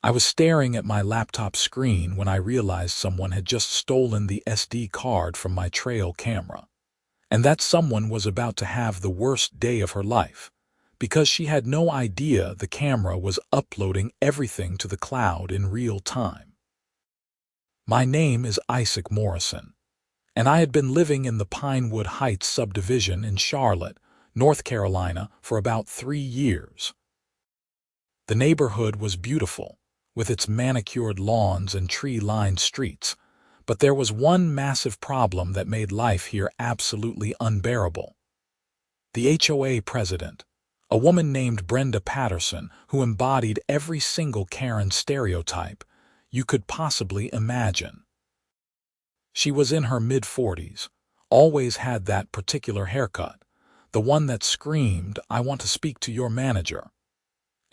I was staring at my laptop screen when I realized someone had just stolen the SD card from my trail camera. And that someone was about to have the worst day of her life, because she had no idea the camera was uploading everything to the cloud in real time. My name is Morrison, and I had been living in the Pinewood Heights subdivision in Charlotte, North Carolina, for about 3 years. The neighborhood was beautiful, with its manicured lawns and tree-lined streets, but there was one massive problem that made life here absolutely unbearable. The HOA president, a woman named Brenda Patterson, who embodied every single Karren stereotype you could possibly imagine. She was in her mid-40s, always had that particular haircut, the one that screamed, "I want to speak to your manager."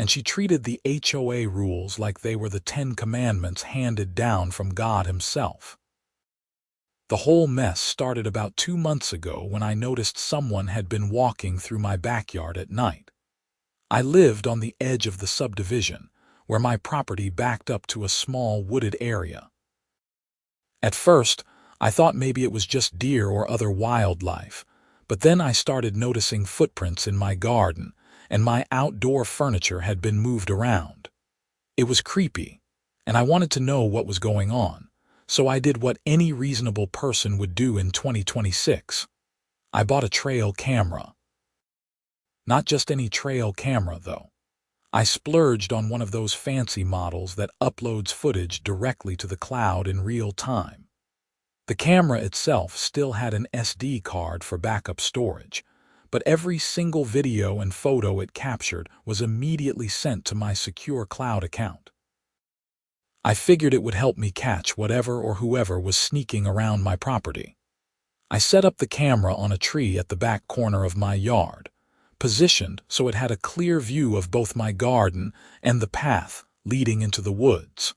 And she treated the HOA rules like they were the 10 Commandments handed down from God himself. The whole mess started about 2 months ago when I noticed someone had been walking through my backyard at night. I lived on the edge of the subdivision, where my property backed up to a small wooded area. At first, I thought maybe it was just deer or other wildlife, but then I started noticing footprints in my garden, and my outdoor furniture had been moved around. It was creepy, and I wanted to know what was going on, so I did what any reasonable person would do in 2026. I bought a trail camera. Not just any trail camera, though. I splurged on one of those fancy models that uploads footage directly to the cloud in real time. The camera itself still had an SD card for backup storage, but every single video and photo it captured was immediately sent to my secure cloud account. I figured it would help me catch whatever or whoever was sneaking around my property. I set up the camera on a tree at the back corner of my yard, positioned so it had a clear view of both my garden and the path leading into the woods.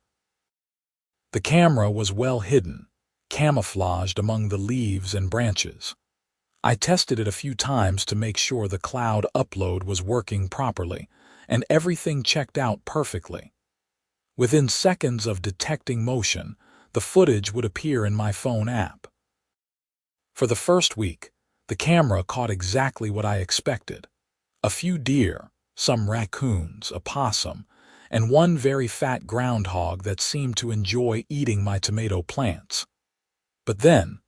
The camera was well hidden, camouflaged among the leaves and branches. I tested it a few times to make sure the cloud upload was working properly, and everything checked out perfectly. Within seconds of detecting motion, the footage would appear in my phone app. For the first week, the camera caught exactly what I expected: a few deer, some raccoons, a possum, and one very fat groundhog that seemed to enjoy eating my tomato plants. But then,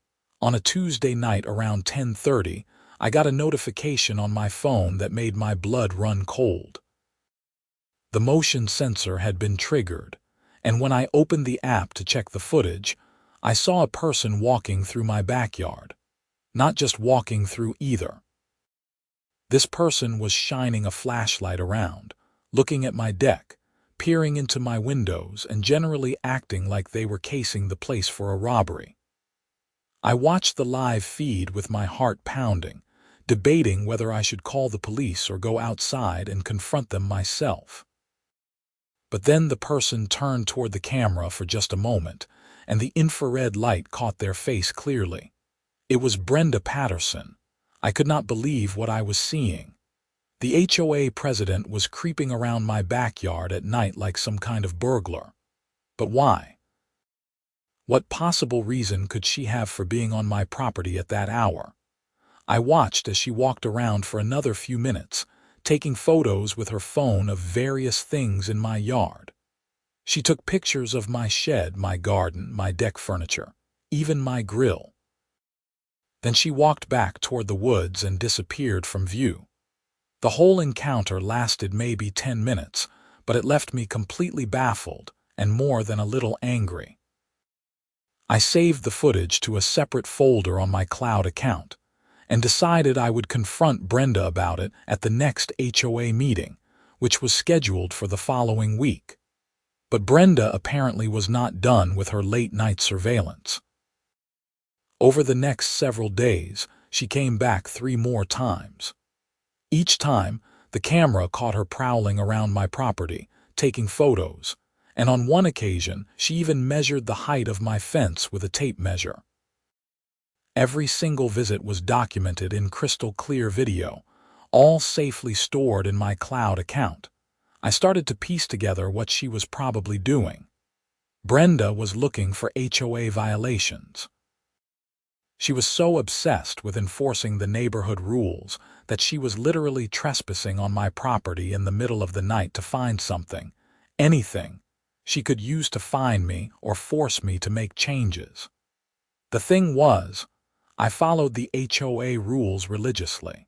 on a Tuesday night around 10:30, I got a notification on my phone that made my blood run cold. The motion sensor had been triggered, and when I opened the app to check the footage, I saw a person walking through my backyard. Not just walking through either. This person was shining a flashlight around, looking at my deck, peering into my windows, and generally acting like they were casing the place for a robbery. I watched the live feed with my heart pounding, debating whether I should call the police or go outside and confront them myself. But then the person turned toward the camera for just a moment, and the infrared light caught their face clearly. It was Brenda Patterson. I could not believe what I was seeing. The HOA president was creeping around my backyard at night like some kind of burglar. But why? What possible reason could she have for being on my property at that hour? I watched as she walked around for another few minutes, taking photos with her phone of various things in my yard. She took pictures of my shed, my garden, my deck furniture, even my grill. Then she walked back toward the woods and disappeared from view. The whole encounter lasted maybe 10 minutes, but it left me completely baffled and more than a little angry. I saved the footage to a separate folder on my cloud account and decided I would confront Brenda about it at the next HOA meeting, which was scheduled for the following week. But Brenda apparently was not done with her late-night surveillance. Over the next several days, she came back 3 more times. Each time, the camera caught her prowling around my property, taking photos, and on one occasion, she even measured the height of my fence with a tape measure. Every single visit was documented in crystal clear video, all safely stored in my cloud account. I started to piece together what she was probably doing. Brenda was looking for HOA violations. She was so obsessed with enforcing the neighborhood rules that she was literally trespassing on my property in the middle of the night to find something, anything, she could use to fine me or force me to make changes. The thing was, I followed the HOA rules religiously.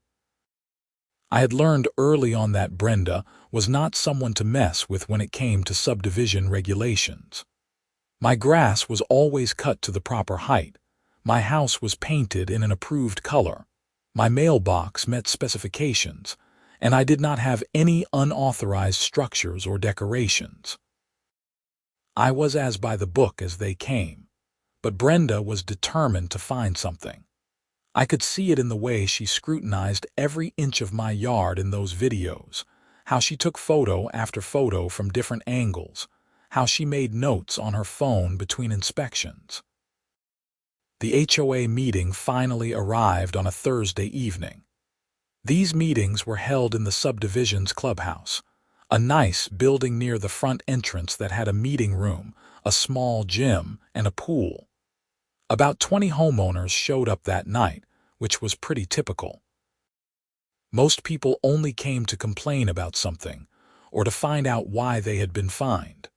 I had learned early on that Brenda was not someone to mess with when it came to subdivision regulations. My grass was always cut to the proper height. My house was painted in an approved color. My mailbox met specifications, and I did not have any unauthorized structures or decorations. I was as by the book as they came, but Brenda was determined to find something. I could see it in the way she scrutinized every inch of my yard in those videos, how she took photo after photo from different angles, how she made notes on her phone between inspections. The HOA meeting finally arrived on a Thursday evening. These meetings were held in the subdivision's clubhouse, a nice building near the front entrance that had a meeting room, a small gym, and a pool. About 20 homeowners showed up that night, which was pretty typical. Most people only came to complain about something, or to find out why they had been fined.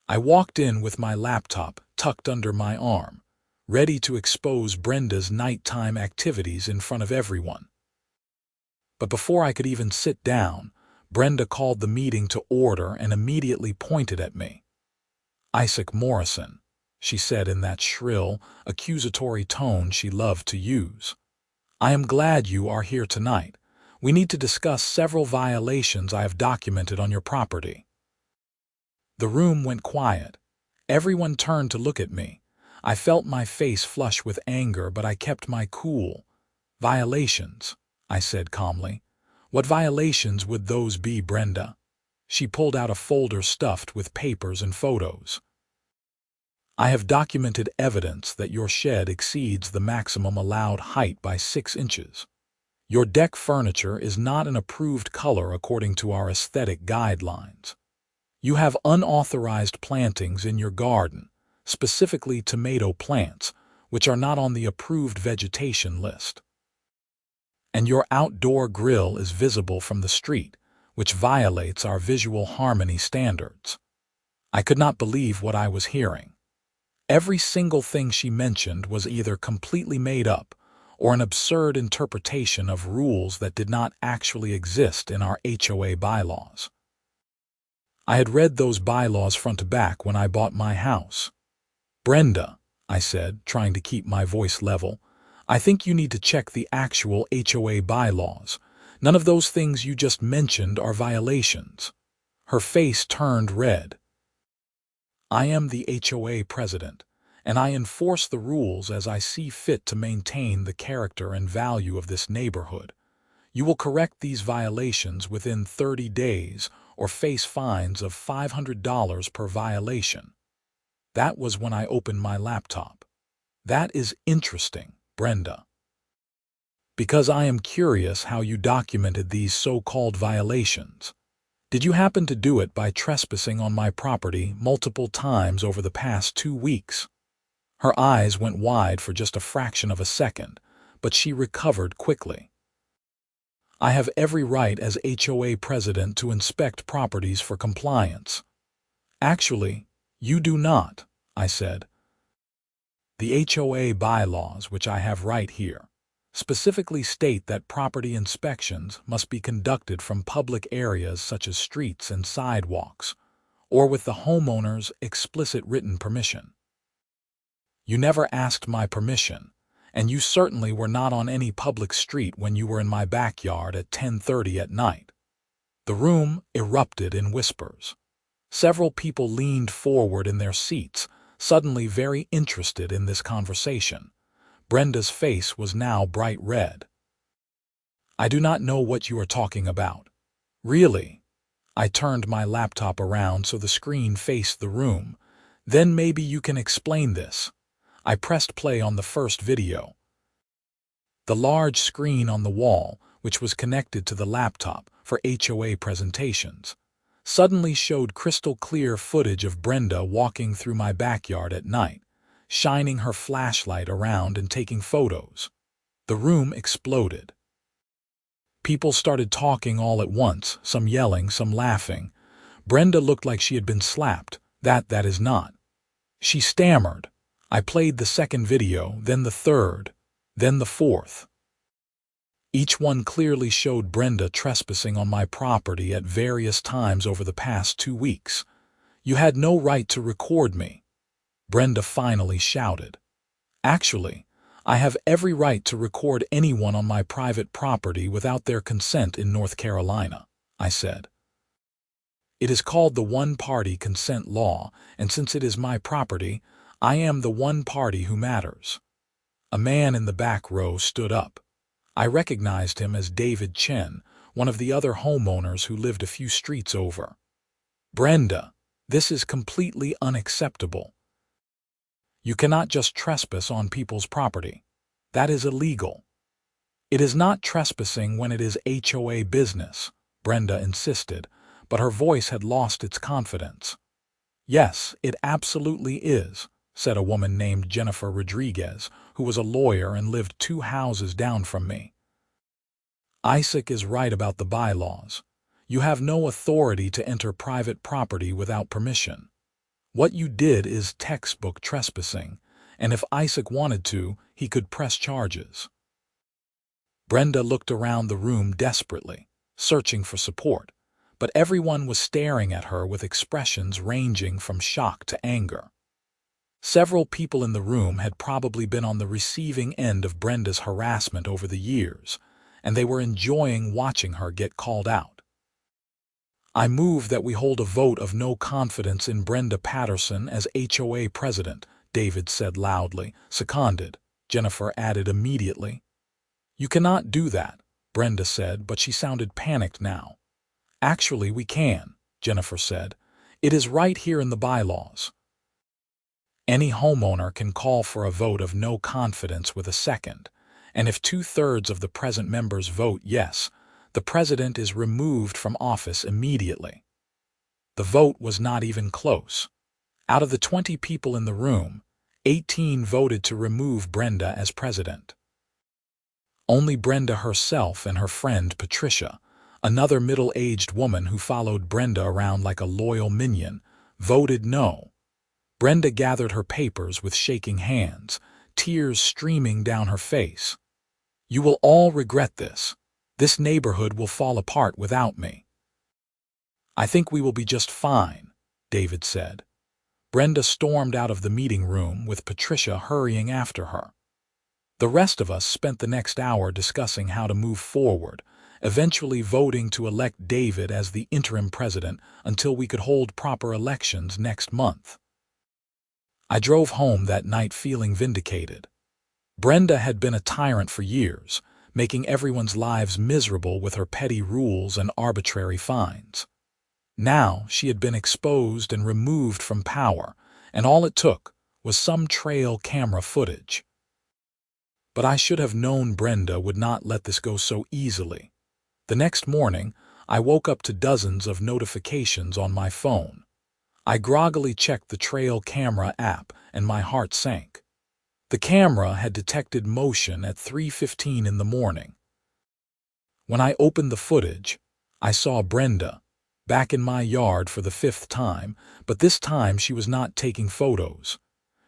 I walked in with my laptop tucked under my arm, ready to expose Brenda's nighttime activities in front of everyone. But before I could even sit down, Brenda called the meeting to order and immediately pointed at me. "Isaac Morrison," she said in that shrill, accusatory tone she loved to use. "I am glad you are here tonight. We need to discuss several violations I have documented on your property." The room went quiet. Everyone turned to look at me. I felt my face flush with anger, but I kept my cool. "Violations," I said calmly. "What violations would those be, Brenda?" She pulled out a folder stuffed with papers and photos. "I have documented evidence that your shed exceeds the maximum allowed height by 6 inches. Your deck furniture is not an approved color according to our aesthetic guidelines. You have unauthorized plantings in your garden, specifically tomato plants, which are not on the approved vegetation list. And your outdoor grill is visible from the street, which violates our visual harmony standards." I could not believe what I was hearing. Every single thing she mentioned was either completely made up or an absurd interpretation of rules that did not actually exist in our HOA bylaws. I had read those bylaws front to back when I bought my house. "Brenda," I said, trying to keep my voice level, "I think you need to check the actual HOA bylaws. None of those things you just mentioned are violations." Her face turned red. "I am the HOA president, and I enforce the rules as I see fit to maintain the character and value of this neighborhood. You will correct these violations within 30 days or face fines of $500 per violation." That was when I opened my laptop. "That is interesting, Brenda. Because I am curious how you documented these so-called violations. Did you happen to do it by trespassing on my property multiple times over the past 2 weeks?" Her eyes went wide for just a fraction of a second, but she recovered quickly. "I have every right as HOA president to inspect properties for compliance." "Actually, you do not," I said. "The HOA bylaws, which I have right here, specifically state that property inspections must be conducted from public areas such as streets and sidewalks, or with the homeowner's explicit written permission. You never asked my permission, and you certainly were not on any public street when you were in my backyard at 10:30 at night." The room erupted in whispers. Several people leaned forward in their seats, suddenly very interested in this conversation. Brenda's face was now bright red. "I do not know what you are talking about." "Really?" I turned my laptop around so the screen faced the room. "Then maybe you can explain this." I pressed play on the first video. The large screen on the wall, which was connected to the laptop for HOA presentations, suddenly showed crystal clear footage of Brenda walking through my backyard at night, shining her flashlight around and taking photos. The room exploded. People started talking all at once, some yelling, some laughing. Brenda looked like she had been slapped. That is not. She stammered. I played the second video, then the third, then the fourth. Each one clearly showed Brenda trespassing on my property at various times over the past 2 weeks. "You had no right to record me," Brenda finally shouted. "Actually, I have every right to record anyone on my private property without their consent in North Carolina," I said. "It is called the one-party consent law, and since it is my property, I am the one party who matters." A man in the back row stood up. I recognized him as David Chen, one of the other homeowners who lived a few streets over. "Brenda, this is completely unacceptable. You cannot just trespass on people's property. That is illegal." "It is not trespassing when it is HOA business," Brenda insisted, but her voice had lost its confidence. "Yes, it absolutely is," said a woman named Jennifer Rodriguez, who was a lawyer and lived 2 houses down from me. "Isaac is right about the bylaws. You have no authority to enter private property without permission. What you did is textbook trespassing, and if Isaac wanted to, he could press charges." Brenda looked around the room desperately, searching for support, but everyone was staring at her with expressions ranging from shock to anger. Several people in the room had probably been on the receiving end of Brenda's harassment over the years, and they were enjoying watching her get called out. "I move that we hold a vote of no confidence in Brenda Patterson as HOA president," David said loudly. "Seconded," Jennifer added immediately. "You cannot do that," Brenda said, but she sounded panicked now. "Actually, we can," Jennifer said. "It is right here in the bylaws. Any homeowner can call for a vote of no confidence with a second, and if 2/3 of the present members vote yes, the president is removed from office immediately." The vote was not even close. Out of the 20 people in the room, 18 voted to remove Brenda as president. Only Brenda herself and her friend Patricia, another middle-aged woman who followed Brenda around like a loyal minion, voted no. Brenda gathered her papers with shaking hands, tears streaming down her face. "You will all regret this. This neighborhood will fall apart without me." "I think we will be just fine," David said. Brenda stormed out of the meeting room with Patricia hurrying after her. The rest of us spent the next hour discussing how to move forward, eventually voting to elect David as the interim president until we could hold proper elections next month. I drove home that night feeling vindicated. Brenda had been a tyrant for years, making everyone's lives miserable with her petty rules and arbitrary fines. Now she had been exposed and removed from power, and all it took was some trail camera footage. But I should have known Brenda would not let this go so easily. The next morning, I woke up to dozens of notifications on my phone. I groggily checked the trail camera app, and my heart sank. The camera had detected motion at 3:15 in the morning. When I opened the footage, I saw Brenda, back in my yard for the 5th time, but this time she was not taking photos.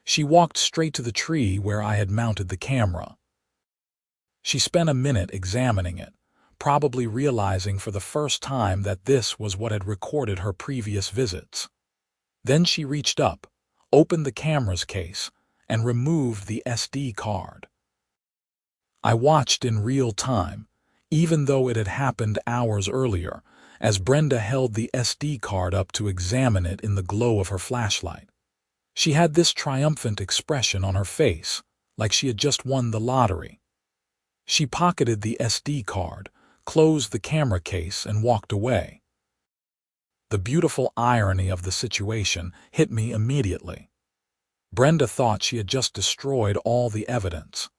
She walked straight to the tree where I had mounted the camera. She spent a minute examining it, probably realizing for the first time that this was what had recorded her previous visits. Then she reached up, opened the camera's case, and removed the SD card. I watched in real time, even though it had happened hours earlier, as Brenda held the SD card up to examine it in the glow of her flashlight. She had this triumphant expression on her face, like she had just won the lottery. She pocketed the SD card, closed the camera case, and walked away. The beautiful irony of the situation hit me immediately. Brenda thought she had just destroyed all the evidence.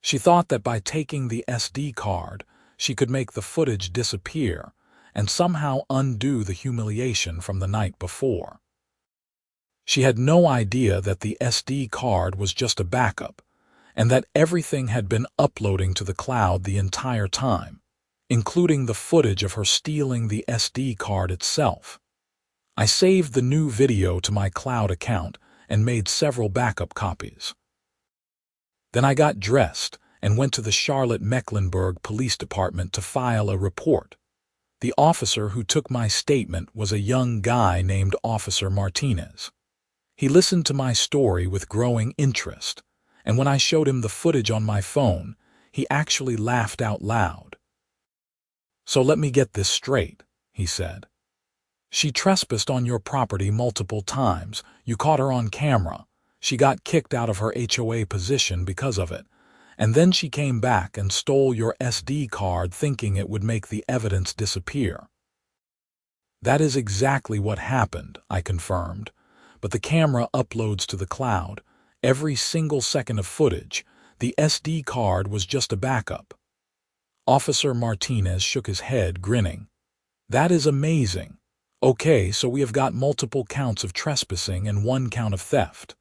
She thought that by taking the SD card, she could make the footage disappear, and somehow undo the humiliation from the night before. She had no idea that the SD card was just a backup, and that everything had been uploading to the cloud the entire time, including the footage of her stealing the SD card itself. I saved the new video to my cloud account and made several backup copies. Then I got dressed and went to the Charlotte-Mecklenburg Police Department to file a report. The officer who took my statement was a young guy named Officer Martinez. He listened to my story with growing interest, and when I showed him the footage on my phone, he actually laughed out loud. "So let me get this straight," he said. "She trespassed on your property multiple times. You caught her on camera. She got kicked out of her HOA position because of it. And then she came back and stole your SD card thinking it would make the evidence disappear." "That is exactly what happened," I confirmed. "But the camera uploads to the cloud every single second of footage. The SD card was just a backup." Officer Martinez shook his head, grinning. "That is amazing. Okay, so we have got multiple counts of trespassing and one count of theft.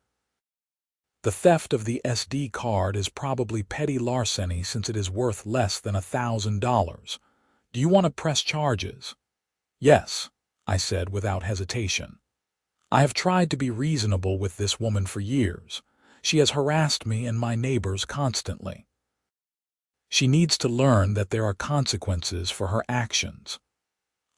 The theft of the SD card is probably petty larceny since it is worth less than $1,000. Do you want to press charges?" "Yes," I said without hesitation. "I have tried to be reasonable with this woman for years. She has harassed me and my neighbors constantly. She needs to learn that there are consequences for her actions."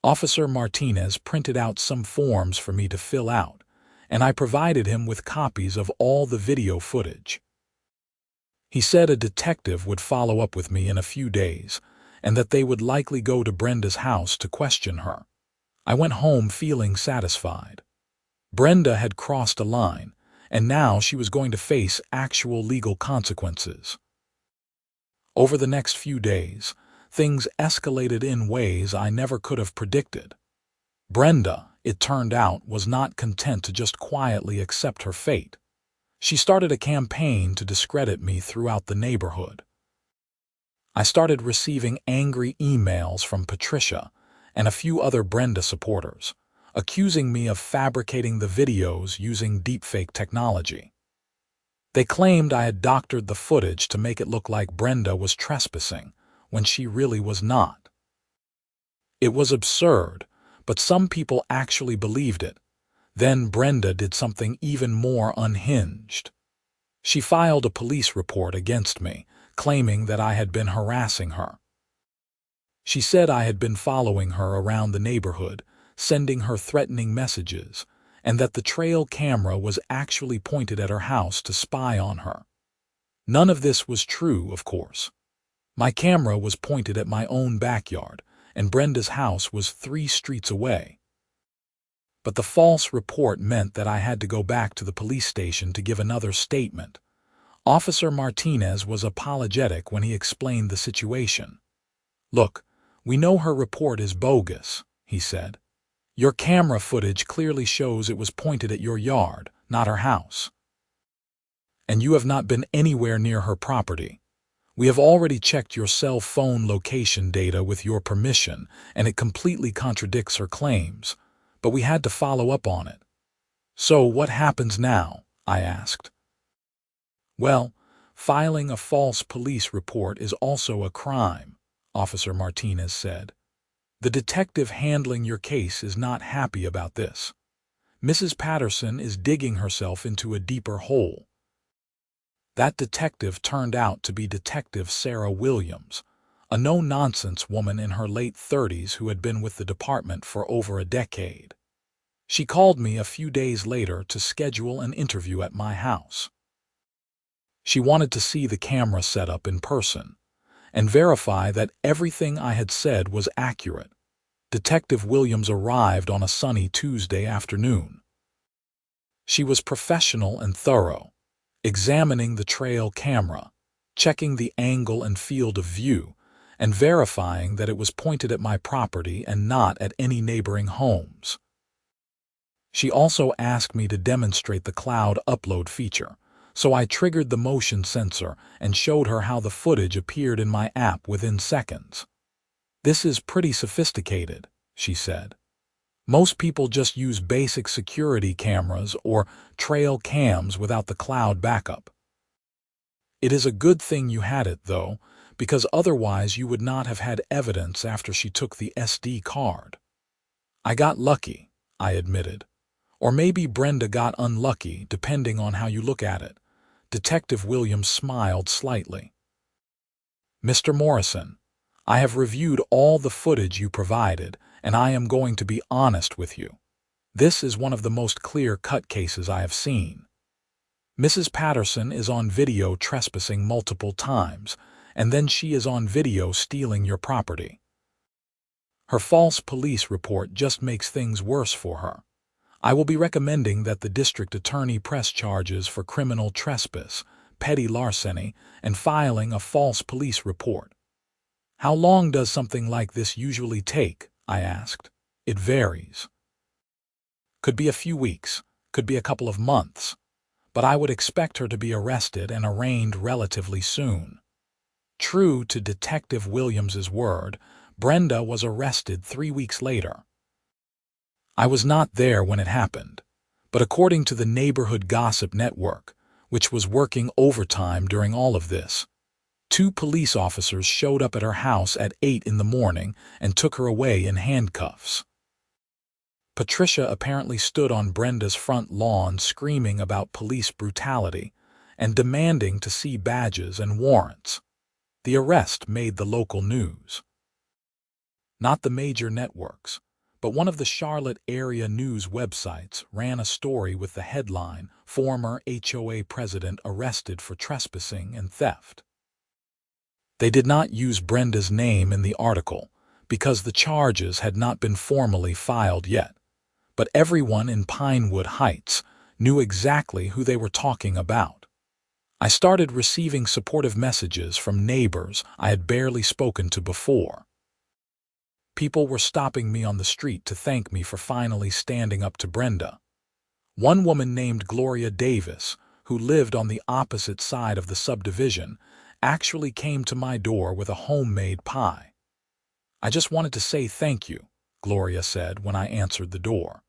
Officer Martinez printed out some forms for me to fill out, and I provided him with copies of all the video footage. He said a detective would follow up with me in a few days, and that they would likely go to Brenda's house to question her. I went home feeling satisfied. Brenda had crossed a line, and now she was going to face actual legal consequences. Over the next few days, things escalated in ways I never could have predicted. Brenda, it turned out, was not content to just quietly accept her fate. She started a campaign to discredit me throughout the neighborhood. I started receiving angry emails from Patricia and a few other Brenda supporters, accusing me of fabricating the videos using deepfake technology. They claimed I had doctored the footage to make it look like Brenda was trespassing, when she really was not. It was absurd, but some people actually believed it. Then Brenda did something even more unhinged. She filed a police report against me, claiming that I had been harassing her. She said I had been following her around the neighborhood, sending her threatening messages, and that the trail camera was actually pointed at her house to spy on her. None of this was true, of course. My camera was pointed at my own backyard, and Brenda's house was 3 streets away. But the false report meant that I had to go back to the police station to give another statement. Officer Martinez was apologetic when he explained the situation. "Look, we know her report is bogus," he said. "Your camera footage clearly shows it was pointed at your yard, not her house. And you have not been anywhere near her property. We have already checked your cell phone location data with your permission, and it completely contradicts her claims, but we had to follow up on it." "So what happens now?" I asked. "Well, filing a false police report is also a crime," Officer Martinez said. "The detective handling your case is not happy about this. Mrs. Patterson is digging herself into a deeper hole." That detective turned out to be Detective Sarah Williams, a no-nonsense woman in her late 30s who had been with the department for over a decade. She called me a few days later to schedule an interview at my house. She wanted to see the camera setup in person and verify that everything I had said was accurate. Detective Williams arrived on a sunny Tuesday afternoon. She was professional and thorough, examining the trail camera, checking the angle and field of view, and verifying that it was pointed at my property and not at any neighboring homes. She also asked me to demonstrate the cloud upload feature, so I triggered the motion sensor and showed her how the footage appeared in my app within seconds. This is pretty sophisticated, she said. Most people just use basic security cameras or trail cams without the cloud backup. It is a good thing you had it, though, because otherwise you would not have had evidence after she took the SD card. I got lucky, I admitted. Or maybe Brenda got unlucky, depending on how you look at it. Detective Williams smiled slightly. Mr. Morrison, I have reviewed all the footage you provided, and I am going to be honest with you. This is one of the most clear-cut cases I have seen. Mrs. Patterson is on video trespassing multiple times, and then she is on video stealing your property. Her false police report just makes things worse for her. I will be recommending that the district attorney press charges for criminal trespass, petty larceny, and filing a false police report. How long does something like this usually take? I asked. It varies. Could be a few weeks, could be a couple of months, but I would expect her to be arrested and arraigned relatively soon. True to Detective Williams's word, Brenda was arrested 3 weeks later. I was not there when it happened, but according to the Neighborhood Gossip Network, which was working overtime during all of this, 2 police officers showed up at her house at 8 in the morning and took her away in handcuffs. Patricia apparently stood on Brenda's front lawn screaming about police brutality and demanding to see badges and warrants. The arrest made the local news. Not the major networks, but one of the Charlotte area news websites ran a story with the headline, "Former HOA President Arrested for Trespassing and Theft." They did not use Brenda's name in the article because the charges had not been formally filed yet, but everyone in Pinewood Heights knew exactly who they were talking about. I started receiving supportive messages from neighbors I had barely spoken to before. People were stopping me on the street to thank me for finally standing up to Brenda. One woman named Gloria Davis, who lived on the opposite side of the subdivision, actually came to my door with a homemade pie. "I just wanted to say thank you," Gloria said when I answered the door.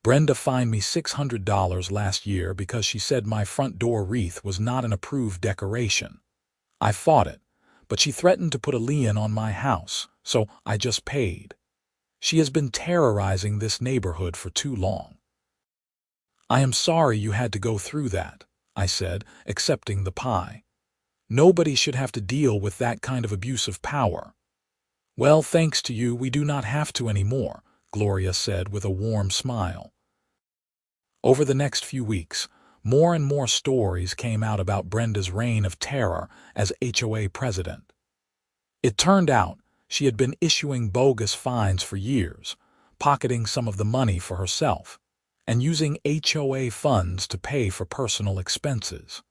Brenda fined me $600 last year because she said my front door wreath was not an approved decoration. I fought it, but she threatened to put a lien on my house, so I just paid. She has been terrorizing this neighborhood for too long. "I am sorry you had to go through that," I said, accepting the pie. "Nobody should have to deal with that kind of abuse of power." "Well, thanks to you, we do not have to anymore," Gloria said with a warm smile. Over the next few weeks, more and more stories came out about Brenda's reign of terror as HOA president. It turned out she had been issuing bogus fines for years, pocketing some of the money for herself, and using HOA funds to pay for personal expenses.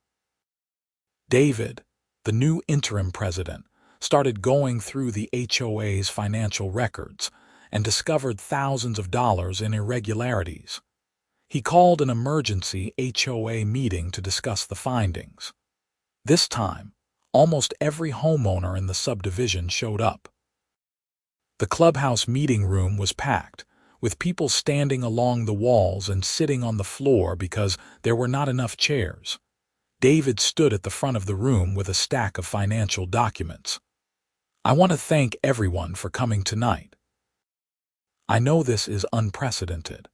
David, the new interim president, started going through the HOA's financial records and discovered thousands of dollars in irregularities. He called an emergency HOA meeting to discuss the findings. This time, almost every homeowner in the subdivision showed up. The clubhouse meeting room was packed, with people standing along the walls and sitting on the floor because there were not enough chairs. David stood at the front of the room with a stack of financial documents. "I want to thank everyone for coming tonight. I know this is unprecedented,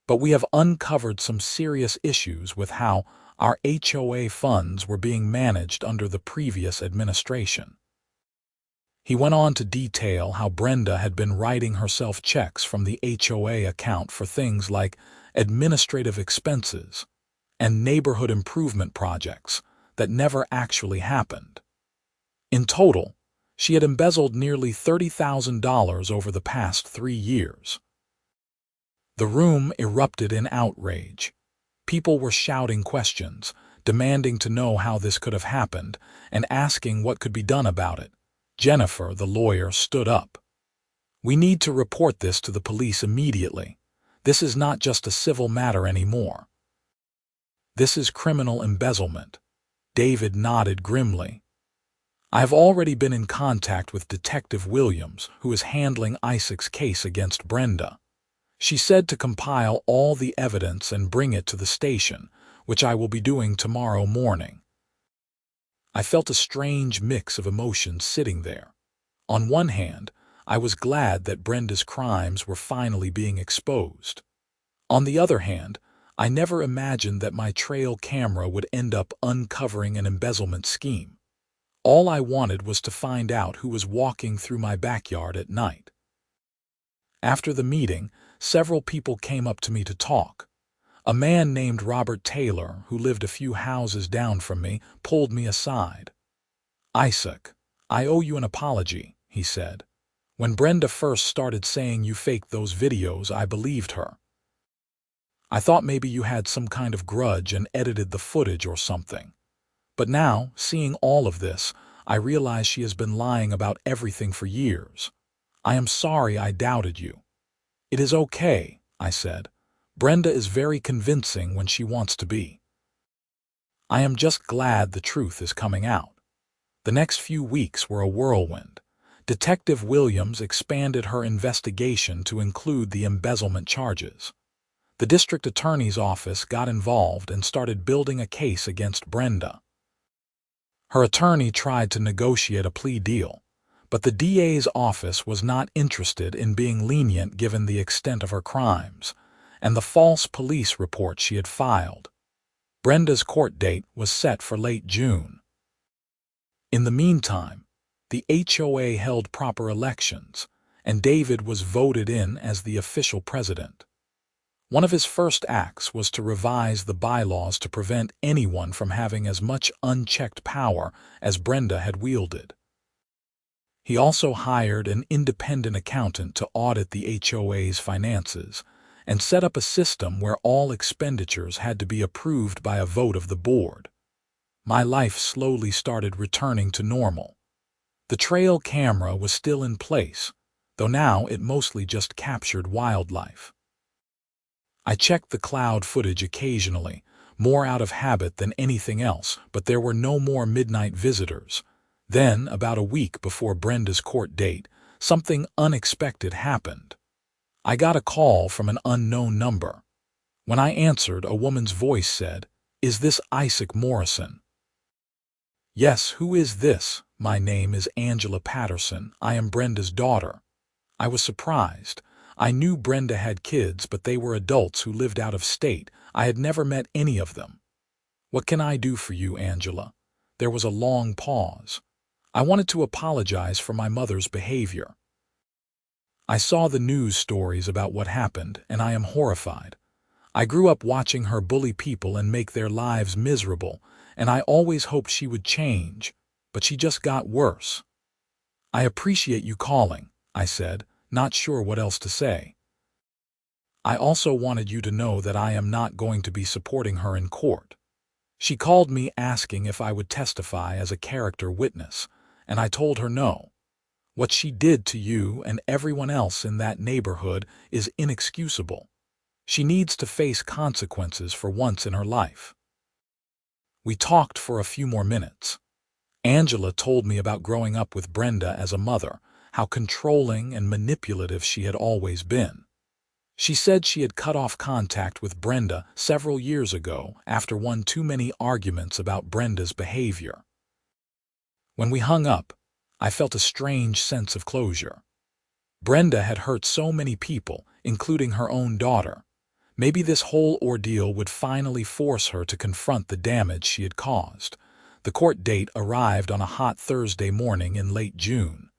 but we have uncovered some serious issues with how our HOA funds were being managed under the previous administration." He went on to detail how Brenda had been writing herself checks from the HOA account for things like administrative expenses and neighborhood improvement projects that never actually happened. In total, she had embezzled nearly $30,000 over the past 3 years. The room erupted in outrage. People were shouting questions, demanding to know how this could have happened, and asking what could be done about it. Jennifer, the lawyer, stood up. "We need to report this to the police immediately. This is not just a civil matter anymore. This is criminal embezzlement." David nodded grimly. I have already been in contact with Detective Williams, who is handling Isaac's case against Brenda. She said to compile all the evidence and bring it to the station, which I will be doing tomorrow morning. I felt a strange mix of emotions sitting there. On one hand, I was glad that Brenda's crimes were finally being exposed. On the other hand, I never imagined that my trail camera would end up uncovering an embezzlement scheme. All I wanted was to find out who was walking through my backyard at night. After the meeting, several people came up to me to talk. A man named Robert Taylor, who lived a few houses down from me, pulled me aside. "Isaac, I owe you an apology," he said. "When Brenda first started saying you faked those videos, I believed her. I thought maybe you had some kind of grudge and edited the footage or something. But now, seeing all of this, I realize she has been lying about everything for years. I am sorry I doubted you." "It is okay," I said. "Brenda is very convincing when she wants to be. I am just glad the truth is coming out." The next few weeks were a whirlwind. Detective Williams expanded her investigation to include the embezzlement charges. The district attorney's office got involved and started building a case against Brenda. Her attorney tried to negotiate a plea deal, but the DA's office was not interested in being lenient given the extent of her crimes and the false police report she had filed. Brenda's court date was set for late June. In the meantime, the HOA held proper elections, and David was voted in as the official president. One of his first acts was to revise the bylaws to prevent anyone from having as much unchecked power as Brenda had wielded. He also hired an independent accountant to audit the HOA's finances and set up a system where all expenditures had to be approved by a vote of the board. My life slowly started returning to normal. The trail camera was still in place, though now it mostly just captured wildlife. I checked the cloud footage occasionally, more out of habit than anything else, but there were no more midnight visitors. Then, about a week before Brenda's court date, something unexpected happened. I got a call from an unknown number. When I answered, a woman's voice said, "Is this Isaac Morrison?" "Yes, who is this?" "My name is Angela Patterson. I am Brenda's daughter." I was surprised. I knew Brenda had kids, but they were adults who lived out of state. I had never met any of them. "What can I do for you, Angela?" There was a long pause. "I wanted to apologize for my mother's behavior. I saw the news stories about what happened, and I am horrified. I grew up watching her bully people and make their lives miserable, and I always hoped she would change, but she just got worse." "I appreciate you calling," I said, not sure what else to say. "I also wanted you to know that I am not going to be supporting her in court." She called me asking if I would testify as a character witness, and I told her no. What she did to you and everyone else in that neighborhood is inexcusable. She needs to face consequences for once in her life. We talked for a few more minutes. Angela told me about growing up with Brenda as a mother, how controlling and manipulative she had always been. She said she had cut off contact with Brenda several years ago after one too many arguments about Brenda's behavior. When we hung up, I felt a strange sense of closure. Brenda had hurt so many people, including her own daughter. Maybe this whole ordeal would finally force her to confront the damage she had caused. The court date arrived on a hot Thursday morning in late June.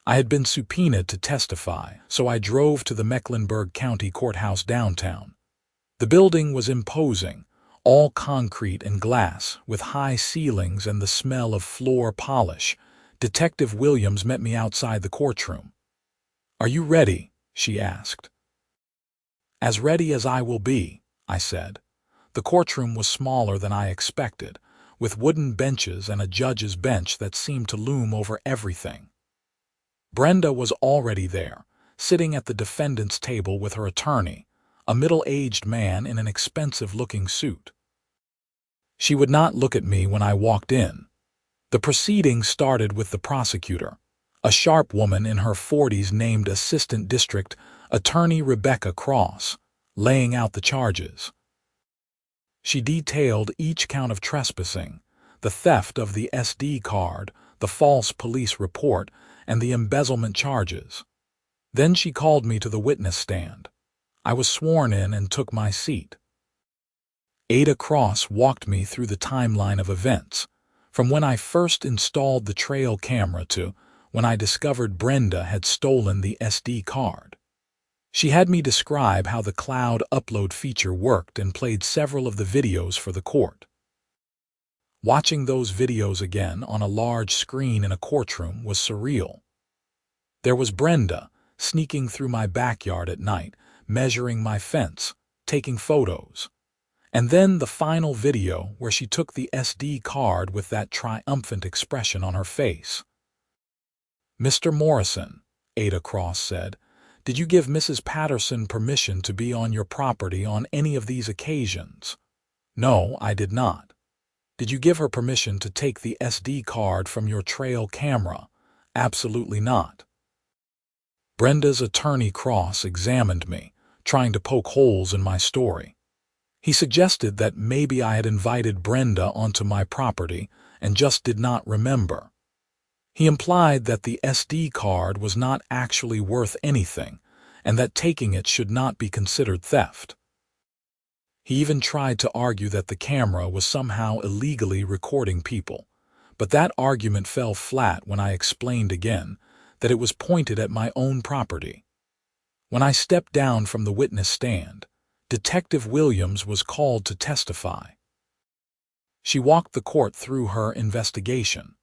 I had been subpoenaed to testify, so I drove to the Mecklenburg County Courthouse downtown. The building was imposing, all concrete and glass, with high ceilings and the smell of floor polish. Detective Williams met me outside the courtroom. "Are you ready?" she asked. "As ready as I will be," I said. The courtroom was smaller than I expected, with wooden benches and a judge's bench that seemed to loom over everything. Brenda was already there, sitting at the defendant's table with her attorney, a middle-aged man in an expensive-looking suit. She would not look at me when I walked in. The proceedings started with the prosecutor, a sharp woman in her 40s named Assistant District Attorney Rebecca Cross, laying out the charges. She detailed each count of trespassing, the theft of the SD card, the false police report, and the embezzlement charges. Then she called me to the witness stand. I was sworn in and took my seat. Ada Cross walked me through the timeline of events, from when I first installed the trail camera to when I discovered Brenda had stolen the SD card. She had me describe how the cloud upload feature worked and played several of the videos for the court. Watching those videos again on a large screen in a courtroom was surreal. There was Brenda sneaking through my backyard at night, measuring my fence, taking photos. And then the final video where she took the SD card with that triumphant expression on her face. "Mr. Morrison," Ada Cross said, "did you give Mrs. Patterson permission to be on your property on any of these occasions?" "No, I did not." "Did you give her permission to take the SD card from your trail camera?" "Absolutely not." Brenda's attorney Cross examined me, trying to poke holes in my story. He suggested that maybe I had invited Brenda onto my property and just did not remember. He implied that the SD card was not actually worth anything and that taking it should not be considered theft. He even tried to argue that the camera was somehow illegally recording people, but that argument fell flat when I explained again that it was pointed at my own property. When I stepped down from the witness stand, Detective Williams was called to testify. She walked the court through her investigation,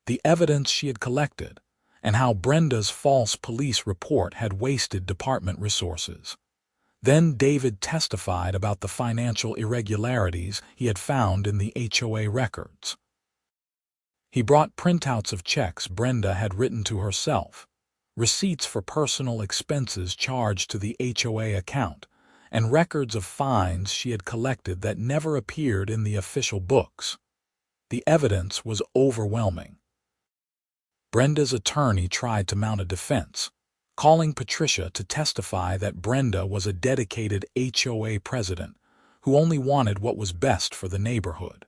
the evidence she had collected, and how Brenda's false police report had wasted department resources. Then David testified about the financial irregularities he had found in the HOA records. He brought printouts of checks Brenda had written to herself, receipts for personal expenses charged to the HOA account, and records of fines she had collected that never appeared in the official books. The evidence was overwhelming. Brenda's attorney tried to mount a defense, calling Patricia to testify that Brenda was a dedicated HOA president who only wanted what was best for the neighborhood.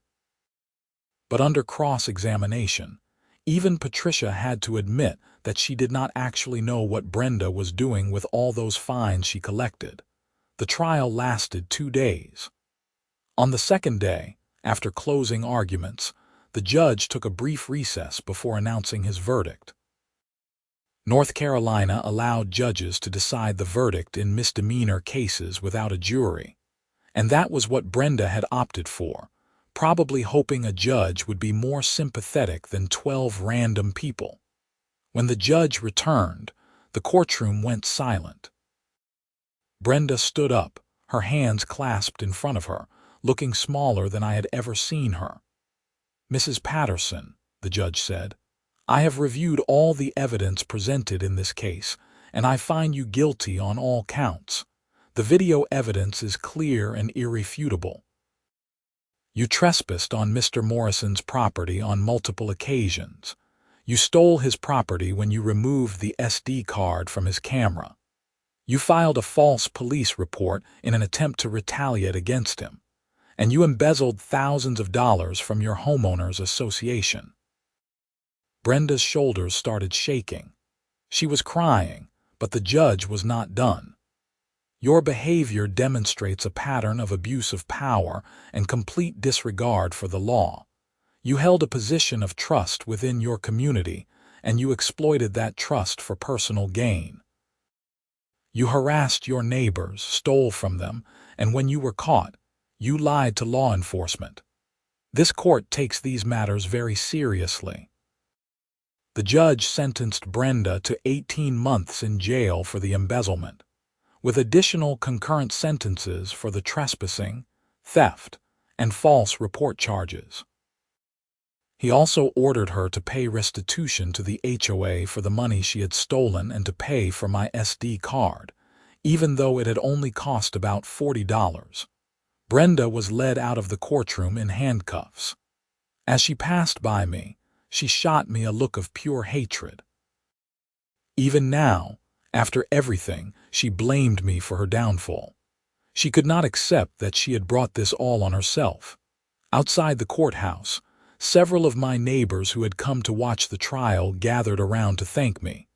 But under cross-examination, even Patricia had to admit that she did not actually know what Brenda was doing with all those fines she collected. The trial lasted 2 days. On the second day, after closing arguments, the judge took a brief recess before announcing his verdict. North Carolina allowed judges to decide the verdict in misdemeanor cases without a jury, and that was what Brenda had opted for, probably hoping a judge would be more sympathetic than 12 random people. When the judge returned, the courtroom went silent. Brenda stood up, her hands clasped in front of her, looking smaller than I had ever seen her. "Mrs. Patterson," the judge said, "I have reviewed all the evidence presented in this case, and I find you guilty on all counts. The video evidence is clear and irrefutable. You trespassed on Mr. Morrison's property on multiple occasions. You stole his property when you removed the SD card from his camera. You filed a false police report in an attempt to retaliate against him, and you embezzled thousands of dollars from your homeowners association." Brenda's shoulders started shaking. She was crying, but the judge was not done. "Your behavior demonstrates a pattern of abuse of power and complete disregard for the law. You held a position of trust within your community, and you exploited that trust for personal gain. You harassed your neighbors, stole from them, and when you were caught, you lied to law enforcement. This court takes these matters very seriously." The judge sentenced Brenda to 18 months in jail for the embezzlement, with additional concurrent sentences for the trespassing, theft, and false report charges. He also ordered her to pay restitution to the HOA for the money she had stolen and to pay for my SD card, even though it had only cost about $40. Brenda was led out of the courtroom in handcuffs. As she passed by me, She shot me a look of pure hatred. Even now, after everything, she blamed me for her downfall. She could not accept that she had brought this all on herself. Outside the courthouse, several of my neighbors who had come to watch the trial gathered around to thank me.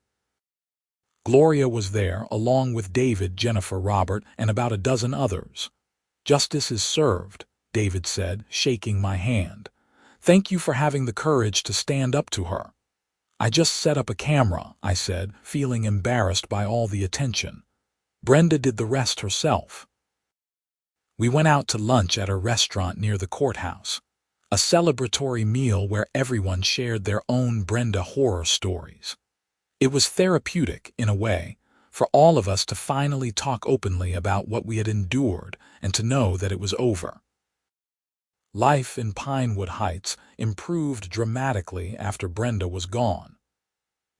Gloria was there, along with David, Jennifer, Robert, and about a dozen others. "Justice is served," David said, shaking my hand. "Thank you for having the courage to stand up to her." "I just set up a camera," I said, feeling embarrassed by all the attention. "Brenda did the rest herself." We went out to lunch at a restaurant near the courthouse, a celebratory meal where everyone shared their own Brenda horror stories. It was therapeutic, in a way, for all of us to finally talk openly about what we had endured and to know that it was over. Life in Pinewood Heights improved dramatically after Brenda was gone.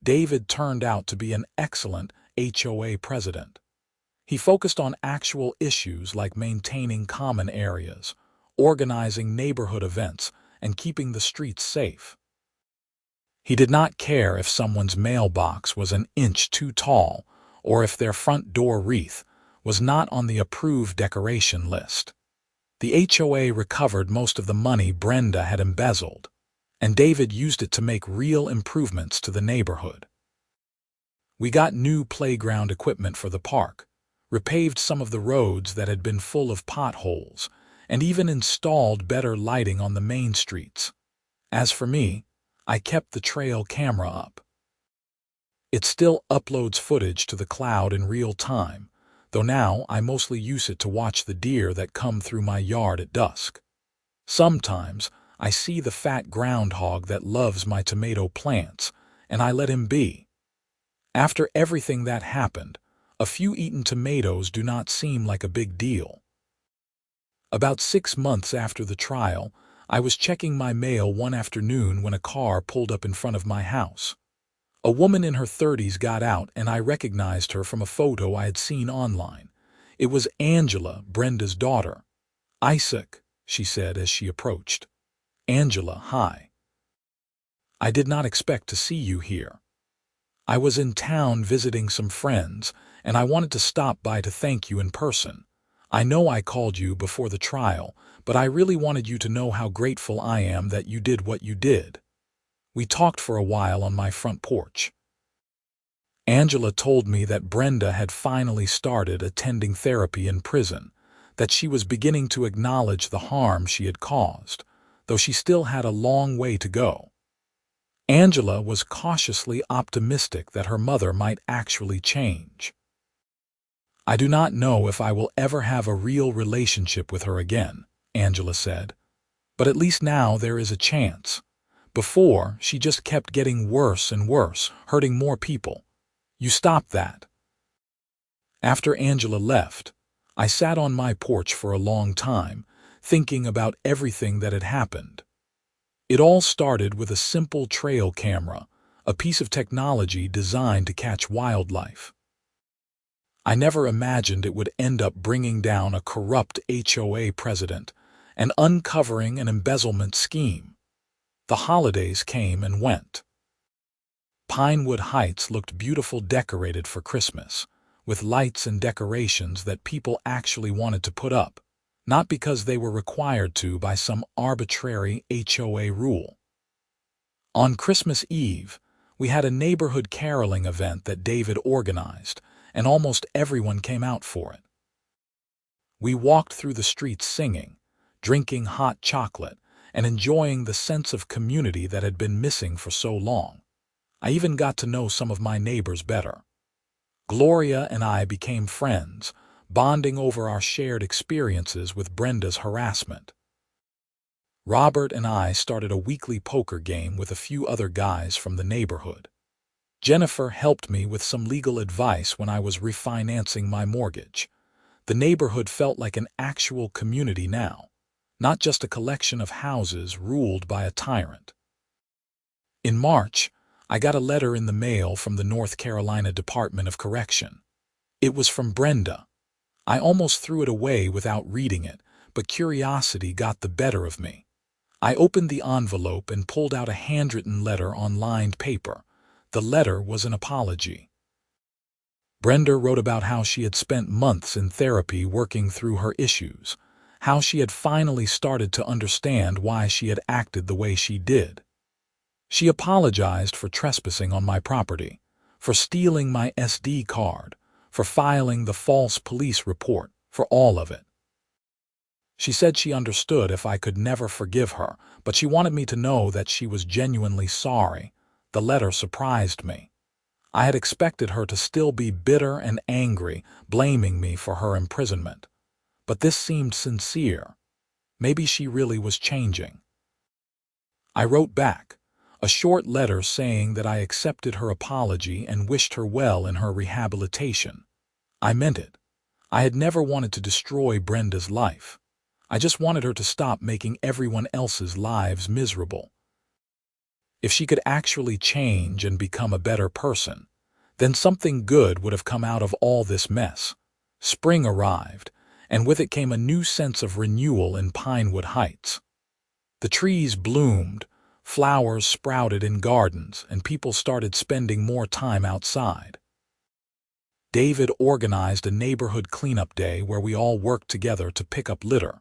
David turned out to be an excellent HOA president. He focused on actual issues like maintaining common areas, organizing neighborhood events, and keeping the streets safe. He did not care if someone's mailbox was an inch too tall or if their front door wreath was not on the approved decoration list. The HOA recovered most of the money Brenda had embezzled, and David used it to make real improvements to the neighborhood. We got new playground equipment for the park, repaved some of the roads that had been full of potholes, and even installed better lighting on the main streets. As for me, I kept the trail camera up. It still uploads footage to the cloud in real time, though now I mostly use it to watch the deer that come through my yard at dusk. Sometimes I see the fat groundhog that loves my tomato plants, and I let him be. After everything that happened, a few eaten tomatoes do not seem like a big deal. About 6 months after the trial, I was checking my mail one afternoon when a car pulled up in front of my house. A woman in her 30s got out, and I recognized her from a photo I had seen online. It was Angela, Brenda's daughter. "Isaac," she said as she approached. "Angela, hi. I did not expect to see you here. I was in town visiting some friends, and I wanted to stop by to thank you in person. I know I called you before the trial, but I really wanted you to know how grateful I am that you did what you did." We talked for a while on my front porch. Angela told me that Brenda had finally started attending therapy in prison, that she was beginning to acknowledge the harm she had caused, though she still had a long way to go. Angela was cautiously optimistic that her mother might actually change. "I do not know if I will ever have a real relationship with her again," Angela said, "but at least now there is a chance. Before, she just kept getting worse and worse, hurting more people. You stopped that." After Angela left, I sat on my porch for a long time, thinking about everything that had happened. It all started with a simple trail camera, a piece of technology designed to catch wildlife. I never imagined it would end up bringing down a corrupt HOA president and uncovering an embezzlement scheme. The holidays came and went. Pinewood Heights looked beautiful, decorated for Christmas, with lights and decorations that people actually wanted to put up, not because they were required to by some arbitrary HOA rule. On Christmas Eve, we had a neighborhood caroling event that David organized, and almost everyone came out for it. We walked through the streets singing, drinking hot chocolate, and enjoying the sense of community that had been missing for so long. I even got to know some of my neighbors better. Gloria and I became friends, bonding over our shared experiences with Brenda's harassment. Robert and I started a weekly poker game with a few other guys from the neighborhood. Jennifer helped me with some legal advice when I was refinancing my mortgage. The neighborhood felt like an actual community now, not just a collection of houses ruled by a tyrant. In March, I got a letter in the mail from the North Carolina Department of Correction. It was from Brenda. I almost threw it away without reading it, but curiosity got the better of me. I opened the envelope and pulled out a handwritten letter on lined paper. The letter was an apology. Brenda wrote about how she had spent months in therapy working through her issues, how she had finally started to understand why she had acted the way she did. She apologized for trespassing on my property, for stealing my SD card, for filing the false police report, for all of it. She said she understood if I could never forgive her, but she wanted me to know that she was genuinely sorry. The letter surprised me. I had expected her to still be bitter and angry, blaming me for her imprisonment. But this seemed sincere. Maybe she really was changing. I wrote back, a short letter saying that I accepted her apology and wished her well in her rehabilitation. I meant it. I had never wanted to destroy Brenda's life. I just wanted her to stop making everyone else's lives miserable. If she could actually change and become a better person, then something good would have come out of all this mess. Spring arrived, and with it came a new sense of renewal in Pinewood Heights. The trees bloomed, flowers sprouted in gardens, and people started spending more time outside. David organized a neighborhood cleanup day where we all worked together to pick up litter,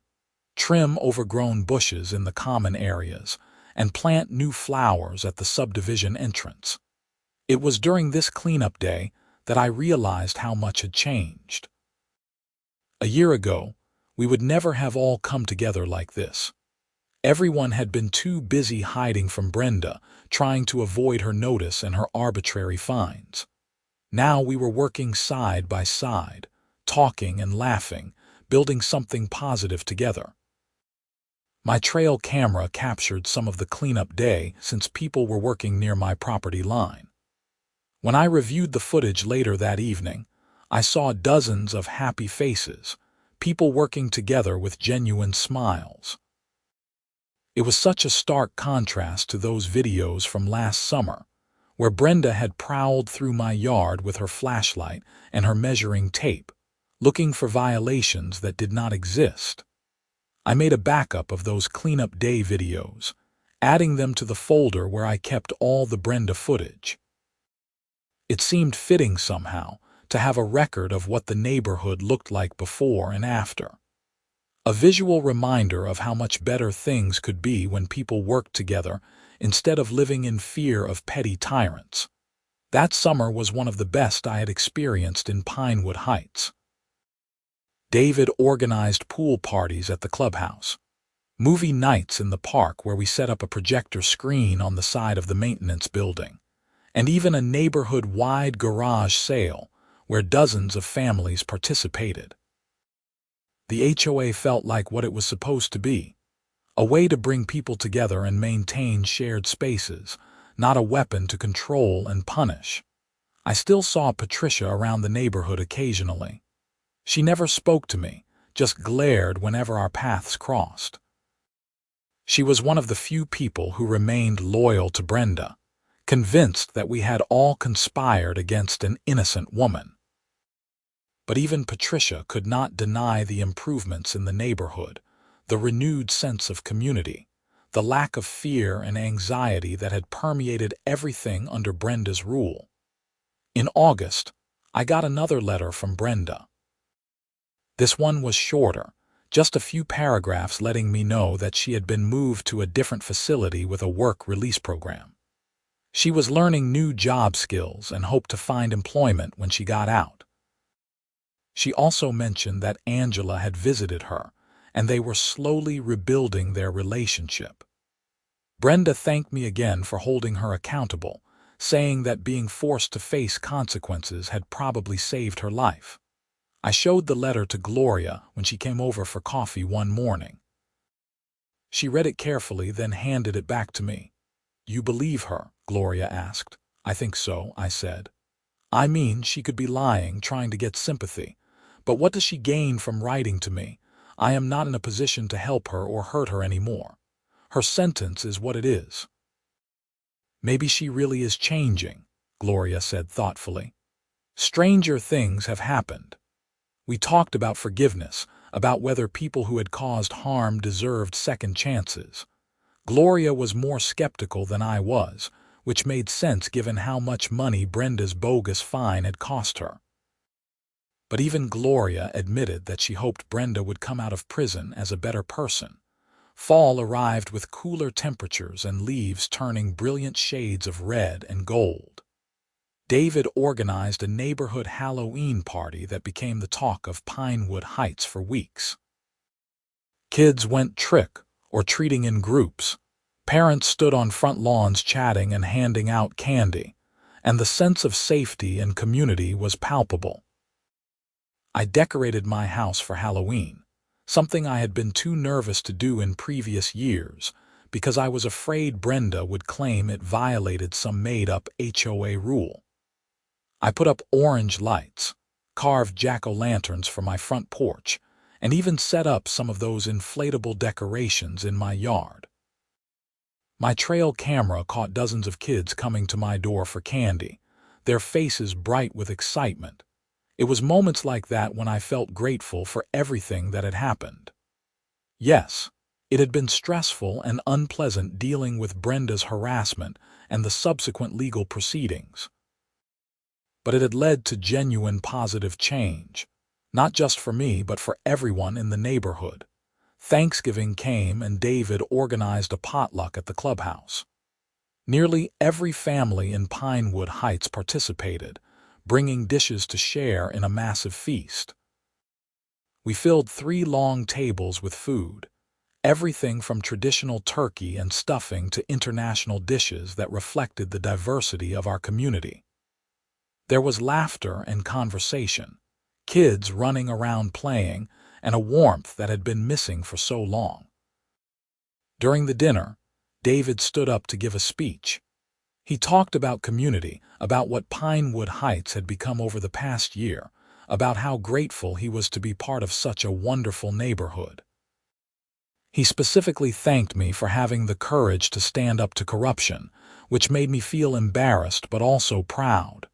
trim overgrown bushes in the common areas, and plant new flowers at the subdivision entrance. It was during this cleanup day that I realized how much had changed. A year ago, we would never have all come together like this. Everyone had been too busy hiding from Brenda, trying to avoid her notice and her arbitrary fines. Now we were working side by side, talking and laughing, building something positive together. My trail camera captured some of the cleanup day since people were working near my property line. When I reviewed the footage later that evening, I saw dozens of happy faces, people working together with genuine smiles. It was such a stark contrast to those videos from last summer, where Brenda had prowled through my yard with her flashlight and her measuring tape, looking for violations that did not exist. I made a backup of those cleanup day videos, adding them to the folder where I kept all the Brenda footage. It seemed fitting somehow to have a record of what the neighborhood looked like before and after. A visual reminder of how much better things could be when people worked together instead of living in fear of petty tyrants. That summer was one of the best I had experienced in Pinewood Heights. David organized pool parties at the clubhouse, movie nights in the park where we set up a projector screen on the side of the maintenance building, and even a neighborhood-wide garage sale where dozens of families participated. The HOA felt like what it was supposed to be, a way to bring people together and maintain shared spaces, not a weapon to control and punish. I still saw Patricia around the neighborhood occasionally. She never spoke to me, just glared whenever our paths crossed. She was one of the few people who remained loyal to Brenda, convinced that we had all conspired against an innocent woman. But even Patricia could not deny the improvements in the neighborhood, the renewed sense of community, the lack of fear and anxiety that had permeated everything under Brenda's rule. In August, I got another letter from Brenda. This one was shorter, just a few paragraphs letting me know that she had been moved to a different facility with a work release program. She was learning new job skills and hoped to find employment when she got out. She also mentioned that Angela had visited her, and they were slowly rebuilding their relationship. Brenda thanked me again for holding her accountable, saying that being forced to face consequences had probably saved her life. I showed the letter to Gloria when she came over for coffee one morning. She read it carefully, then handed it back to me. "You believe her?" Gloria asked. "I think so," I said. "I mean, she could be lying, trying to get sympathy. But what does she gain from writing to me? I am not in a position to help her or hurt her anymore. Her sentence is what it is." "Maybe she really is changing," Gloria said thoughtfully. "Stranger things have happened." We talked about forgiveness, about whether people who had caused harm deserved second chances. Gloria was more skeptical than I was, which made sense given how much money Brenda's bogus fine had cost her. But even Gloria admitted that she hoped Brenda would come out of prison as a better person. Fall arrived with cooler temperatures and leaves turning brilliant shades of red and gold. David organized a neighborhood Halloween party that became the talk of Pinewood Heights for weeks. Kids went trick or treating in groups. Parents stood on front lawns chatting and handing out candy, and the sense of safety and community was palpable. I decorated my house for Halloween, something I had been too nervous to do in previous years because I was afraid Brenda would claim it violated some made-up HOA rule. I put up orange lights, carved jack-o'-lanterns for my front porch, and even set up some of those inflatable decorations in my yard. My trail camera caught dozens of kids coming to my door for candy, their faces bright with excitement. It was moments like that when I felt grateful for everything that had happened. Yes, it had been stressful and unpleasant dealing with Brenda's harassment and the subsequent legal proceedings. But it had led to genuine positive change, not just for me but for everyone in the neighborhood. Thanksgiving came and David organized a potluck at the clubhouse. Nearly every family in Pinewood Heights participated, bringing dishes to share in a massive feast. We filled 3 long tables with food, everything from traditional turkey and stuffing to international dishes that reflected the diversity of our community. There was laughter and conversation, kids running around playing, and a warmth that had been missing for so long. During the dinner, David stood up to give a speech. He talked about community, about what Pinewood Heights had become over the past year, about how grateful he was to be part of such a wonderful neighborhood. He specifically thanked me for having the courage to stand up to corruption, which made me feel embarrassed but also proud.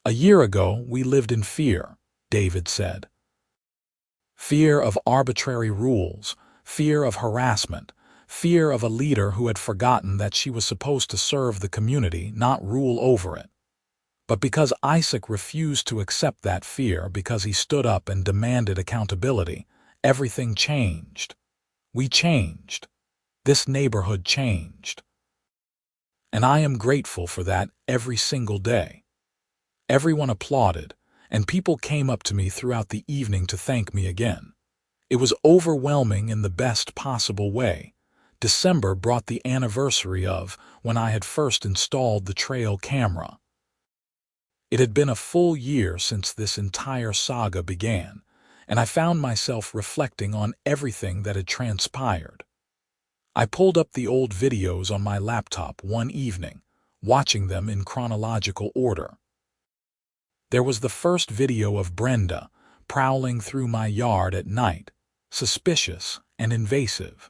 "A year ago, we lived in fear," David said. Fear of arbitrary rules, fear of harassment, fear of a leader who had forgotten that she was supposed to serve the community, not rule over it. But because Isaac refused to accept that fear because he stood up and demanded accountability, everything changed. We changed. This neighborhood changed. And I am grateful for that every single day. Everyone applauded, and people came up to me throughout the evening to thank me again. It was overwhelming in the best possible way. December brought the anniversary of when I had first installed the trail camera. It had been a full year since this entire saga began, and I found myself reflecting on everything that had transpired. I pulled up the old videos on my laptop one evening, watching them in chronological order. There was the first video of Brenda prowling through my yard at night, suspicious and invasive.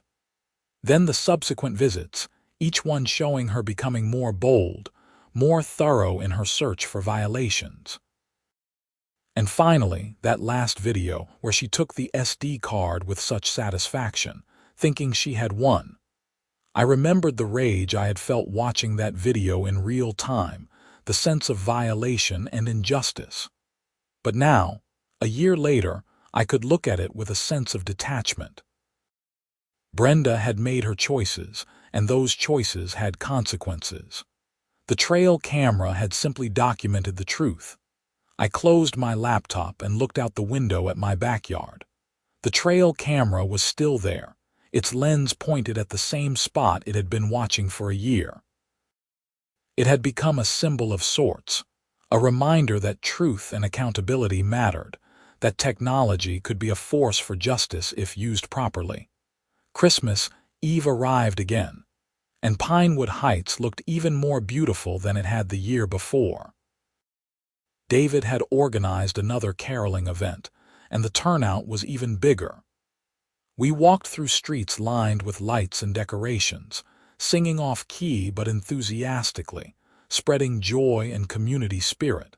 Then the subsequent visits, each one showing her becoming more bold, more thorough in her search for violations. And finally, that last video where she took the SD card with such satisfaction, thinking she had won. I remembered the rage I had felt watching that video in real time, the sense of violation and injustice. But now, a year later, I could look at it with a sense of detachment. Brenda had made her choices, and those choices had consequences. The trail camera had simply documented the truth. I closed my laptop and looked out the window at my backyard. The trail camera was still there, its lens pointed at the same spot it had been watching for a year. It had become a symbol of sorts, a reminder that truth and accountability mattered, that technology could be a force for justice if used properly. Christmas Eve arrived again, and Pinewood Heights looked even more beautiful than it had the year before. David had organized another caroling event, and the turnout was even bigger. We walked through streets lined with lights and decorations, singing off-key but enthusiastically, spreading joy and community spirit.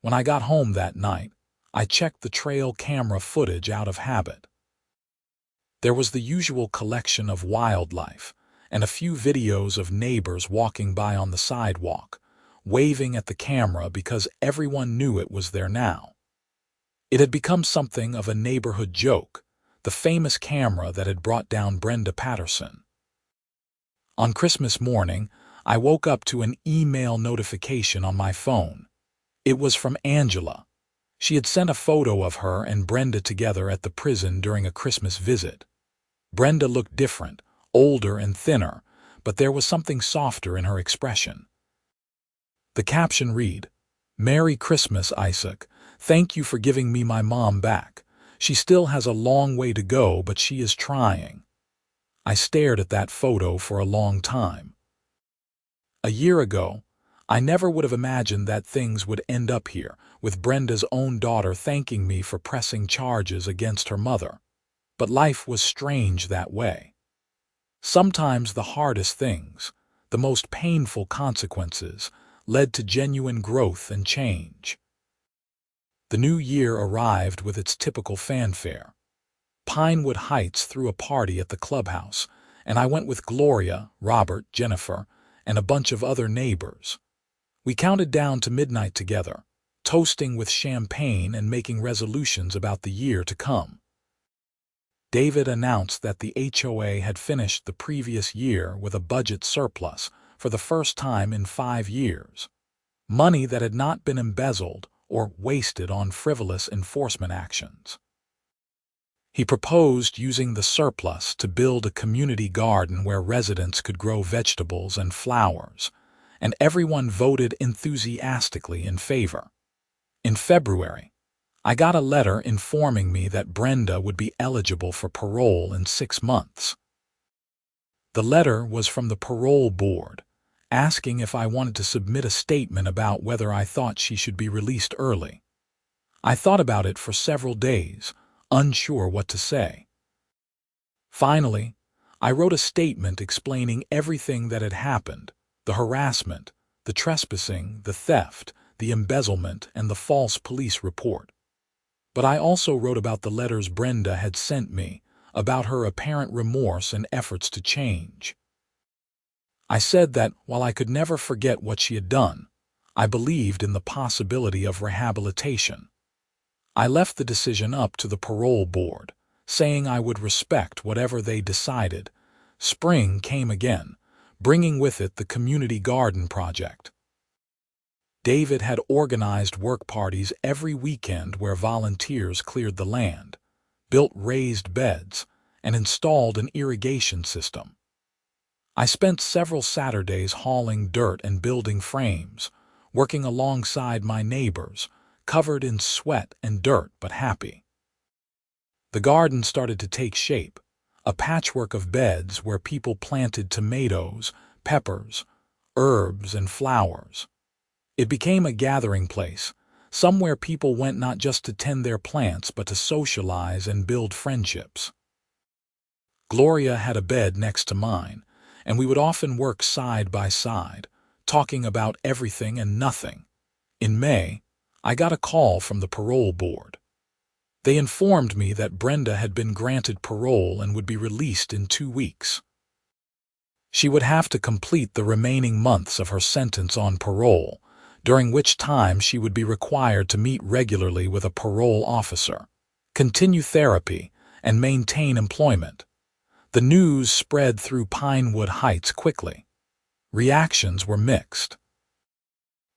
When I got home that night, I checked the trail camera footage out of habit. There was the usual collection of wildlife, and a few videos of neighbors walking by on the sidewalk, waving at the camera because everyone knew it was there now. It had become something of a neighborhood joke, the famous camera that had brought down Brenda Patterson. On Christmas morning, I woke up to an email notification on my phone. It was from Angela. She had sent a photo of her and Brenda together at the prison during a Christmas visit. Brenda looked different, older and thinner, but there was something softer in her expression. The caption read, "Merry Christmas, Isaac. Thank you for giving me my mom back. She still has a long way to go, but she is trying." I stared at that photo for a long time. A year ago, I never would have imagined that things would end up here, with Brenda's own daughter thanking me for pressing charges against her mother. But life was strange that way. Sometimes the hardest things, the most painful consequences, led to genuine growth and change. The new year arrived with its typical fanfare. Pinewood Heights threw a party at the clubhouse, and I went with Gloria, Robert, Jennifer, and a bunch of other neighbors. We counted down to midnight together, toasting with champagne and making resolutions about the year to come. David announced that the HOA had finished the previous year with a budget surplus for the first time in 5 years. Money that had not been embezzled or wasted on frivolous enforcement actions. He proposed using the surplus to build a community garden where residents could grow vegetables and flowers, and everyone voted enthusiastically in favor. In February, I got a letter informing me that Brenda would be eligible for parole in 6 months. The letter was from the parole board, asking if I wanted to submit a statement about whether I thought she should be released early. I thought about it for several days, unsure what to say. Finally, I wrote a statement explaining everything that had happened: the harassment, the trespassing, the theft, the embezzlement, and the false police report. But I also wrote about the letters Brenda had sent me, about her apparent remorse and efforts to change. I said that, while I could never forget what she had done, I believed in the possibility of rehabilitation. I left the decision up to the parole board, saying I would respect whatever they decided. Spring came again, bringing with it the community garden project. David had organized work parties every weekend where volunteers cleared the land, built raised beds, and installed an irrigation system. I spent several Saturdays hauling dirt and building frames, working alongside my neighbors, covered in sweat and dirt but happy. The garden started to take shape, a patchwork of beds where people planted tomatoes, peppers, herbs, and flowers. It became a gathering place, somewhere people went not just to tend their plants but to socialize and build friendships. Gloria had a bed next to mine, and we would often work side by side, talking about everything and nothing. In May, I got a call from the parole board. They informed me that Brenda had been granted parole and would be released in 2 weeks. She would have to complete the remaining months of her sentence on parole, during which time she would be required to meet regularly with a parole officer, continue therapy, and maintain employment. The news spread through Pinewood Heights quickly. Reactions were mixed.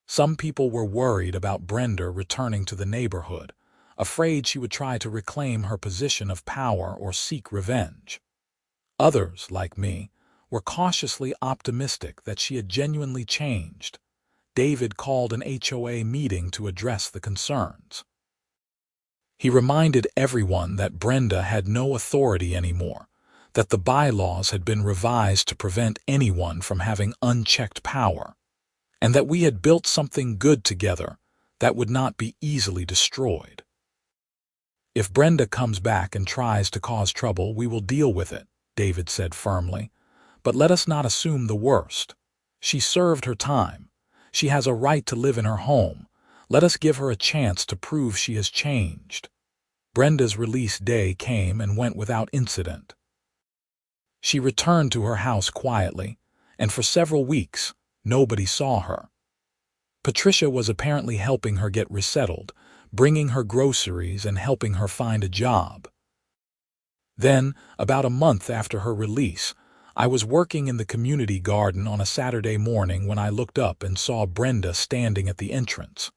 Some people were worried about Brenda returning to the neighborhood, afraid she would try to reclaim her position of power or seek revenge. Others, like me, were cautiously optimistic that she had genuinely changed. David called an HOA meeting to address the concerns. He reminded everyone that Brenda had no authority anymore, that the bylaws had been revised to prevent anyone from having unchecked power, and that we had built something good together that would not be easily destroyed. "If Brenda comes back and tries to cause trouble, we will deal with it," David said firmly. "But let us not assume the worst. She served her time. She has a right to live in her home. Let us give her a chance to prove she has changed." Brenda's release day came and went without incident. She returned to her house quietly, and for several weeks, nobody saw her. Patricia was apparently helping her get resettled, bringing her groceries and helping her find a job. Then, about a month after her release, I was working in the community garden on a Saturday morning when I looked up and saw Brenda standing at the entrance.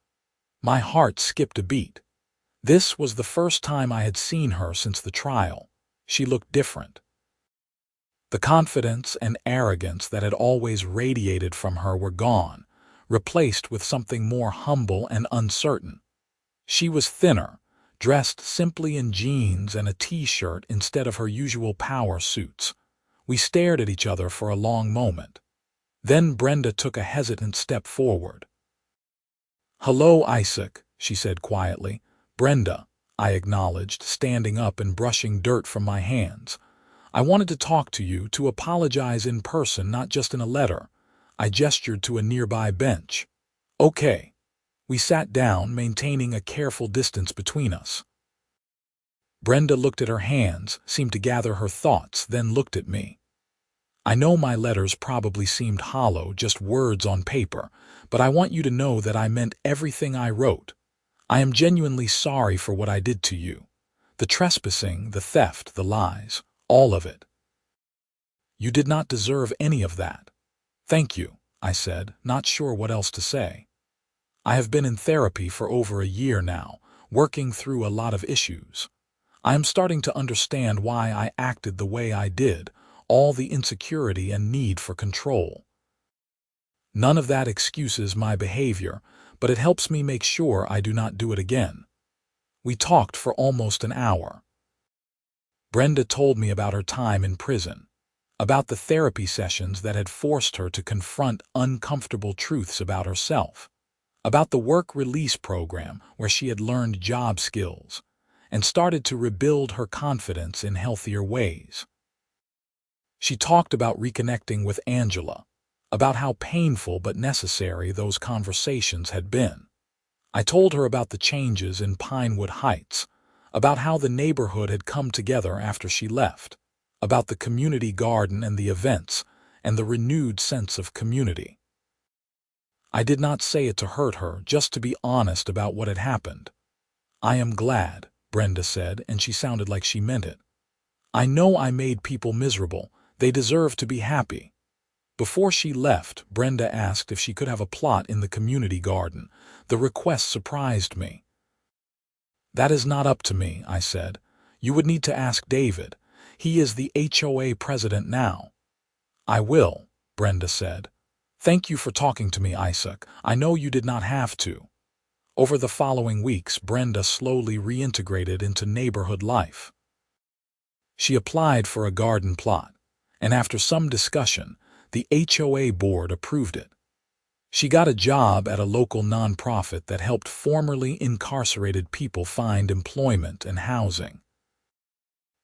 My heart skipped a beat. This was the first time I had seen her since the trial. She looked different. The confidence and arrogance that had always radiated from her were gone, replaced with something more humble and uncertain. She was thinner, dressed simply in jeans and a t-shirt instead of her usual power suits. We stared at each other for a long moment. Then Brenda took a hesitant step forward. "Hello, Isaac," she said quietly. "Brenda," I acknowledged, standing up and brushing dirt from my hands. "I wanted to talk to you, to apologize in person, not just in a letter." I gestured to a nearby bench. "Okay." We sat down, maintaining a careful distance between us. Brenda looked at her hands, seemed to gather her thoughts, then looked at me. "I know my letters probably seemed hollow, just words on paper, but I want you to know that I meant everything I wrote. I am genuinely sorry for what I did to you. The trespassing, the theft, the lies, all of it. You did not deserve any of that." "Thank you," I said, not sure what else to say. "I have been in therapy for over a year now, working through a lot of issues. I am starting to understand why I acted the way I did, all the insecurity and need for control. None of that excuses my behavior, but it helps me make sure I do not do it again." We talked for almost an hour. Brenda told me about her time in prison, about the therapy sessions that had forced her to confront uncomfortable truths about herself, about the work release program where she had learned job skills and started to rebuild her confidence in healthier ways. She talked about reconnecting with Angela, about how painful but necessary those conversations had been. I told her about the changes in Pinewood Heights, about how the neighborhood had come together after she left, about the community garden and the events, and the renewed sense of community. I did not say it to hurt her, just to be honest about what had happened. "I am glad," Brenda said, and she sounded like she meant it. "I know I made people miserable. They deserve to be happy." Before she left, Brenda asked if she could have a plot in the community garden. The request surprised me. "That is not up to me," I said. "You would need to ask David. He is the HOA president now." "I will," Brenda said. "Thank you for talking to me, Isaac. I know you did not have to." Over the following weeks, Brenda slowly reintegrated into neighborhood life. She applied for a garden plot, and after some discussion, the HOA board approved it. She got a job at a local nonprofit that helped formerly incarcerated people find employment and housing.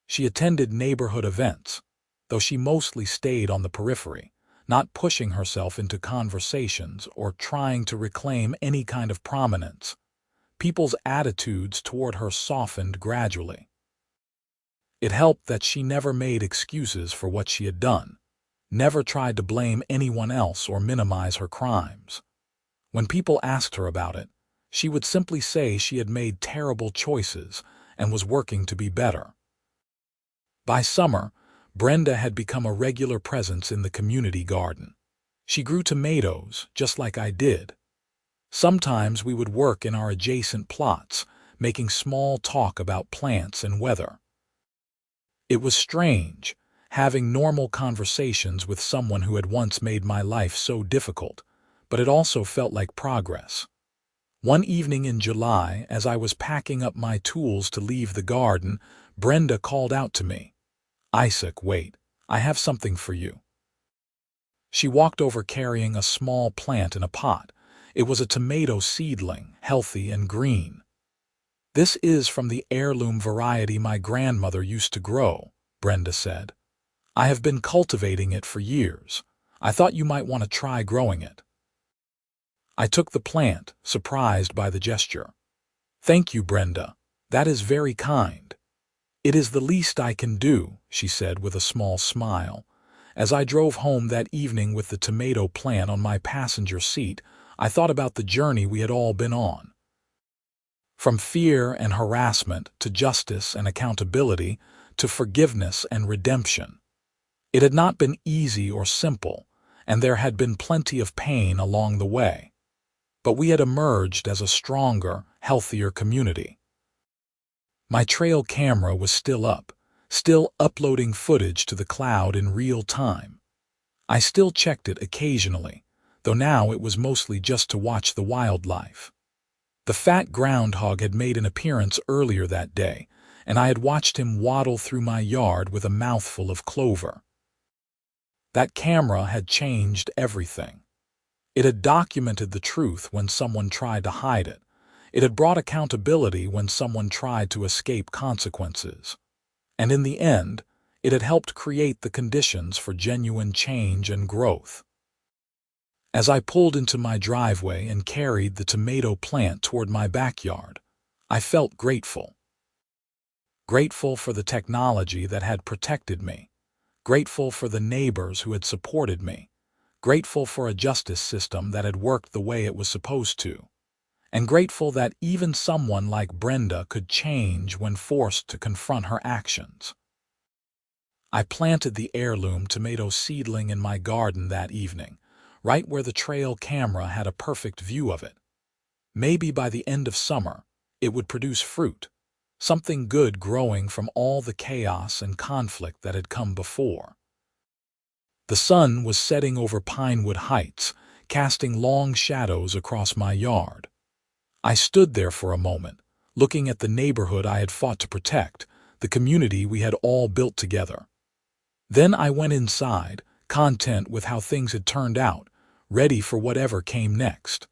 She attended neighborhood events, though she mostly stayed on the periphery, not pushing herself into conversations or trying to reclaim any kind of prominence. People's attitudes toward her softened gradually. It helped that she never made excuses for what she had done, never tried to blame anyone else or minimize her crimes. When people asked her about it, she would simply say she had made terrible choices and was working to be better. By summer, Brenda had become a regular presence in the community garden. She grew tomatoes, just like I did. Sometimes we would work in our adjacent plots, making small talk about plants and weather. It was strange, having normal conversations with someone who had once made my life so difficult, but it also felt like progress. One evening in July, as I was packing up my tools to leave the garden, Brenda called out to me, "Isaac, wait, I have something for you." She walked over carrying a small plant in a pot. It was a tomato seedling, healthy and green. "This is from the heirloom variety my grandmother used to grow," Brenda said. "I have been cultivating it for years. I thought you might want to try growing it." I took the plant, surprised by the gesture. "Thank you, Brenda. That is very kind." "It is the least I can do," she said with a small smile. As I drove home that evening with the tomato plant on my passenger seat, I thought about the journey we had all been on. From fear and harassment to justice and accountability to forgiveness and redemption. It had not been easy or simple, and there had been plenty of pain along the way. But we had emerged as a stronger, healthier community. My trail camera was still up, still uploading footage to the cloud in real time. I still checked it occasionally, though now it was mostly just to watch the wildlife. The fat groundhog had made an appearance earlier that day, and I had watched him waddle through my yard with a mouthful of clover. That camera had changed everything. It had documented the truth when someone tried to hide it. It had brought accountability when someone tried to escape consequences. And in the end, it had helped create the conditions for genuine change and growth. As I pulled into my driveway and carried the tomato plant toward my backyard, I felt grateful. Grateful for the technology that had protected me. Grateful for the neighbors who had supported me. Grateful for a justice system that had worked the way it was supposed to. And grateful that even someone like Brenda could change when forced to confront her actions. I planted the heirloom tomato seedling in my garden that evening, right where the trail camera had a perfect view of it. Maybe by the end of summer, it would produce fruit, something good growing from all the chaos and conflict that had come before. The sun was setting over Pinewood Heights, casting long shadows across my yard. I stood there for a moment, looking at the neighborhood I had fought to protect, the community we had all built together. Then I went inside, content with how things had turned out, ready for whatever came next.